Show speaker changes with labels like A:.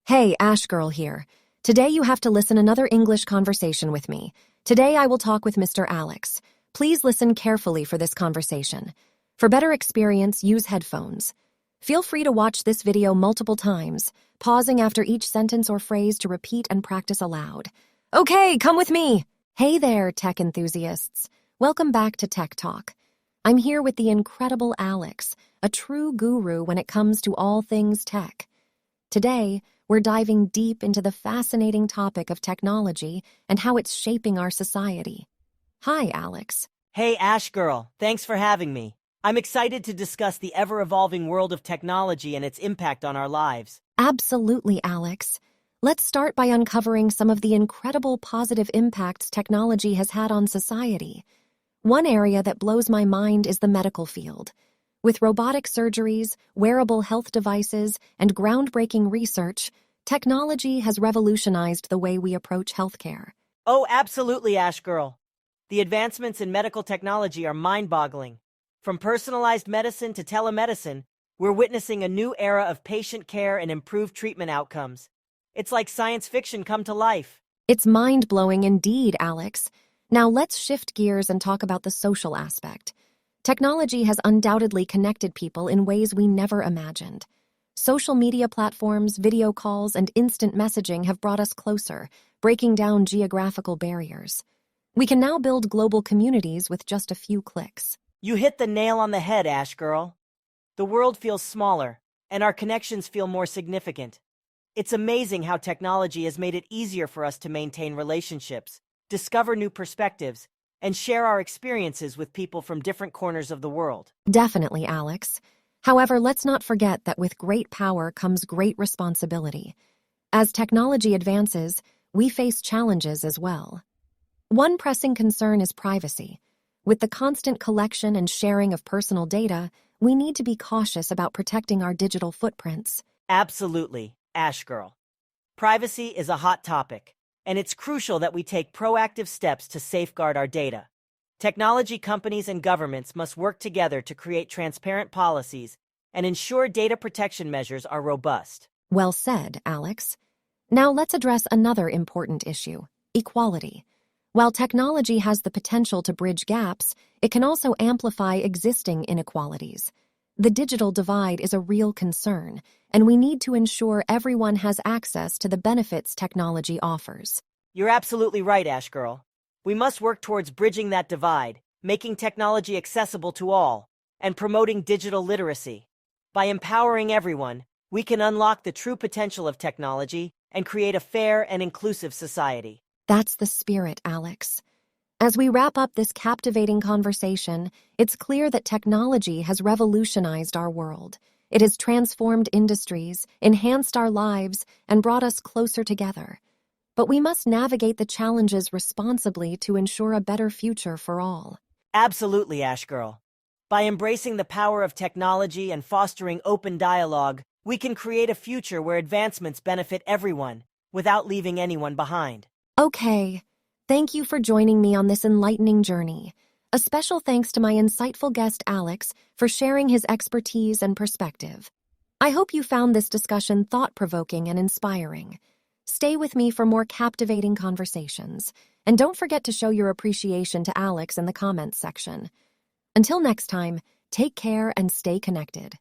A: Hey, Ash Girl here. Today you have to listen another English conversation with me. Today I will talk with Mr. Alex. Please listen carefully for this conversation. For better experience, use headphones. Feel free to watch this video multiple times, pausing after each sentence or phrase to repeat and practice aloud. Okay, come with me! Hey there, tech enthusiasts. Welcome back to Tech Talk. I'm here with the incredible Alex, a true guru when it comes to all things tech. Today, we're diving deep into the fascinating topic of technology and how it's shaping our society. Hi, Alex.
B: Hey, Ash Girl, thanks for having me. I'm excited to discuss the ever-evolving world of technology and its impact on our lives.
A: Absolutely, Alex. Let's start by uncovering some of the incredible positive impacts technology has had on society. One area that blows my mind is the medical field. With robotic surgeries, wearable health devices, and groundbreaking research, technology has revolutionized the way we approach healthcare.
B: Oh, absolutely, Ash Girl. The advancements in medical technology are mind-boggling. From personalized medicine to telemedicine, we're witnessing a new era of patient care and improved treatment outcomes. It's like science fiction come to life.
A: It's mind-blowing indeed, Alex. Now let's shift gears and talk about the social aspect. Technology has undoubtedly connected people in ways we never imagined. Social media platforms, video calls, and instant messaging have brought us closer, breaking down geographical barriers. We can now build global communities with just a few clicks.
B: You hit the nail on the head, Ash Girl. The world feels smaller, and our connections feel more significant. It's amazing how technology has made it easier for us to maintain relationships, discover new perspectives, and share our experiences with people from different corners of the world.
A: Definitely, Alex. However, let's not forget that with great power comes great responsibility. As technology advances, we face challenges as well. One pressing concern is privacy. With the constant collection and sharing of personal data, we need to be cautious about protecting our digital footprints.
B: Absolutely, Ash Girl. Privacy is a hot topic, and it's crucial that we take proactive steps to safeguard our data. Technology companies and governments must work together to create transparent policies and ensure data protection measures are robust.
A: Well said, Alex. Now let's address another important issue: equality. While technology has the potential to bridge gaps, it can also amplify existing inequalities. The digital divide is a real concern, and we need to ensure everyone has access to the benefits technology offers.
B: You're absolutely right, Ash Girl. We must work towards bridging that divide, making technology accessible to all, and promoting digital literacy. By empowering everyone, we can unlock the true potential of technology and create a fair and inclusive society.
A: That's the spirit, Alex. As we wrap up this captivating conversation, it's clear that technology has revolutionized our world. It has transformed industries, enhanced our lives, and brought us closer together. But we must navigate the challenges responsibly to ensure a better future for all.
B: Absolutely, Ash Girl. By embracing the power of technology and fostering open dialogue, we can create a future where advancements benefit everyone, without leaving anyone behind.
A: Okay. Thank you for joining me on this enlightening journey. A special thanks to my insightful guest, Alex, for sharing his expertise and perspective. I hope you found this discussion thought-provoking and inspiring. Stay with me for more captivating conversations, and don't forget to show your appreciation to Alex in the comments section. Until next time, take care and stay connected.